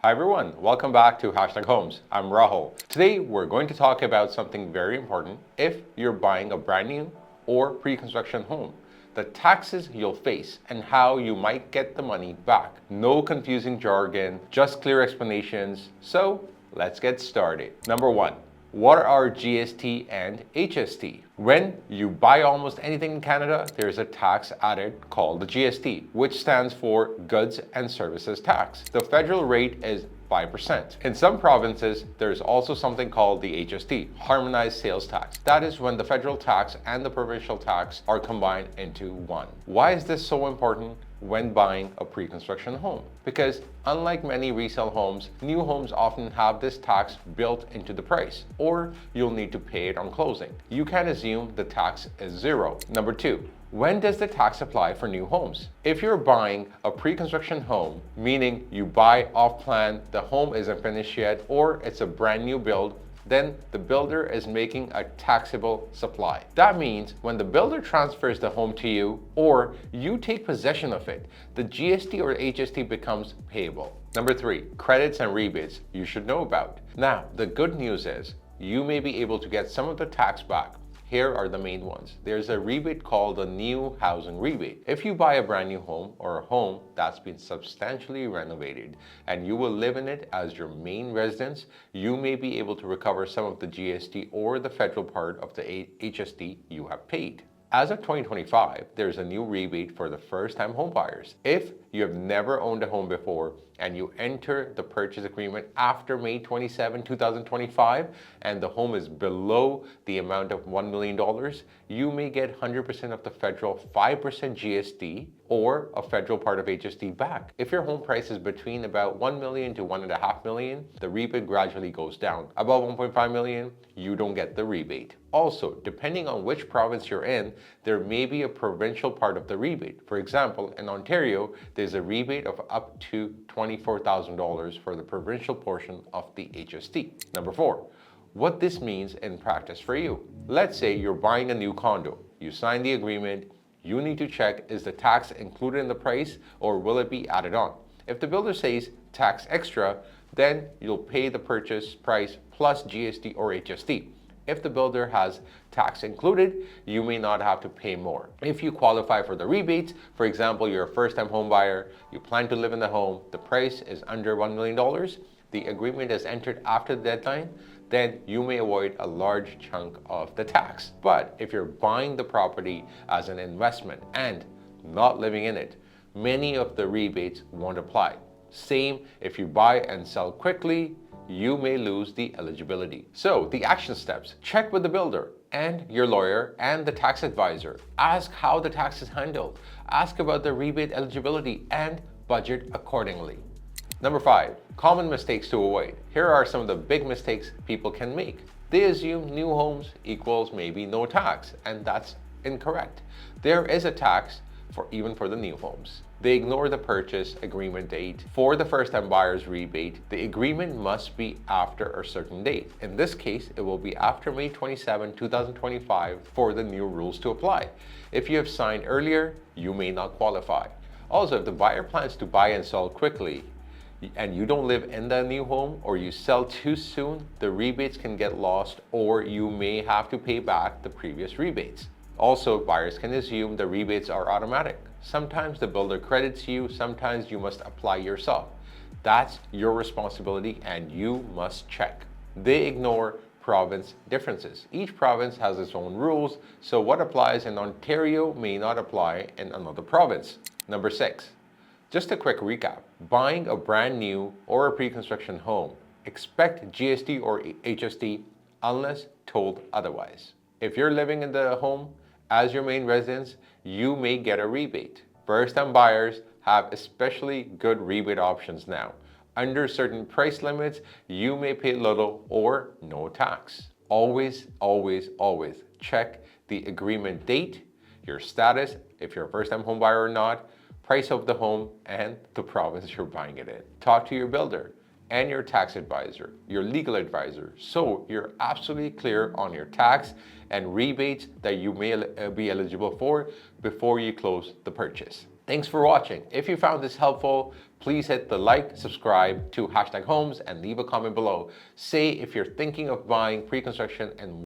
Hi everyone, welcome back to #Homes. I'm Rahul. Today we're going to talk about something very important if you're buying a brand new or pre-construction home. The taxes you'll face and how you might get the money back. No confusing jargon, just clear explanations. So let's get started. Number one, what are GST and HST? When you buy almost anything in Canada, there's a tax added called the GST, which stands for Goods and Services Tax. The federal rate is 5%. In some provinces, there's also something called the HST, Harmonized Sales Tax. That is when the federal tax and the provincial tax are combined into one. Why is this so important when buying a pre-construction home? Because unlike many resale homes, new homes often have this tax built into the price, or you'll need to pay it on closing. You can assume the tax is zero. Number two, when does the tax apply for new homes? If you're buying a pre-construction home, meaning you buy off-plan, the home isn't finished yet, or it's a brand new build, then the builder is making a taxable supply. That means when the builder transfers the home to you or you take possession of it, the GST or HST becomes payable. Number three, credits and rebates you should know about. Now, the good news is you may be able to get some of the tax back. Here are the main ones. There's a rebate called the new housing rebate. If you buy a brand new home or a home that's been substantially renovated and you will live in it as your main residence, you may be able to recover some of the GST or the federal part of the HST you have paid. As of 2025, there's a new rebate for the first-time home buyers. If you have never owned a home before and you enter the purchase agreement after May 27, 2025, and the home is below the amount of $1 million, you may get 100% of the federal 5% GST or a federal part of HST back. If your home price is between about $1 million to $1.5 million, the rebate gradually goes down. Above $1.5 million, you don't get the rebate. Also, depending on which province you're in, there may be a provincial part of the rebate. For example, in Ontario, there's a rebate of up to $24,000 for the provincial portion of the HST. Number four, what this means in practice for you. Let's say you're buying a new condo. You sign the agreement. You need to check, is the tax included in the price or will it be added on? If the builder says tax extra, then you'll pay the purchase price plus GST or HST. If the builder has tax included, you may not have to pay more. If you qualify for the rebates, for example, you're a first-time home buyer, you plan to live in the home, the price is under $1 million, the agreement is entered after the deadline, then you may avoid a large chunk of the tax. But if you're buying the property as an investment and not living in it, many of the rebates won't apply. Same if you buy and sell quickly, you may lose the eligibility. So the action steps: check with the builder and your lawyer and the tax advisor. Ask how the tax is handled. Ask about the rebate eligibility and budget accordingly. Number five, common mistakes to avoid. Here are some of the big mistakes people can make. They assume new homes equals maybe no tax, and that's incorrect. There is a tax even for the new homes. They ignore the purchase agreement date. For the first-time buyer's rebate, the agreement must be after a certain date. In this case, it will be after May 27, 2025 for the new rules to apply. If you have signed earlier, you may not qualify. Also, if the buyer plans to buy and sell quickly, and you don't live in the new home or you sell too soon, the rebates can get lost or you may have to pay back the previous rebates. Also, buyers can assume the rebates are automatic. Sometimes the builder credits you, sometimes you must apply yourself. That's your responsibility and you must check. They ignore province differences. Each province has its own rules, so what applies in Ontario may not apply in another province. Number six, just a quick recap. Buying a brand new or a pre-construction home, expect GST or HST unless told otherwise. If you're living in the home as your main residence, you may get a rebate. First-time buyers have especially good rebate options now. Under certain price limits, you may pay little or no tax. Always, always, always check the agreement date, your status, if you're a first-time home buyer or not, price of the home, and the province you're buying it in. Talk to your builder and your tax advisor, your legal advisor, so you're absolutely clear on your tax and rebates that you may be eligible for before you close the purchase. Thanks for watching. If you found this helpful, please hit the like, subscribe to #homes, and leave a comment below. Say if you're thinking of buying pre-construction and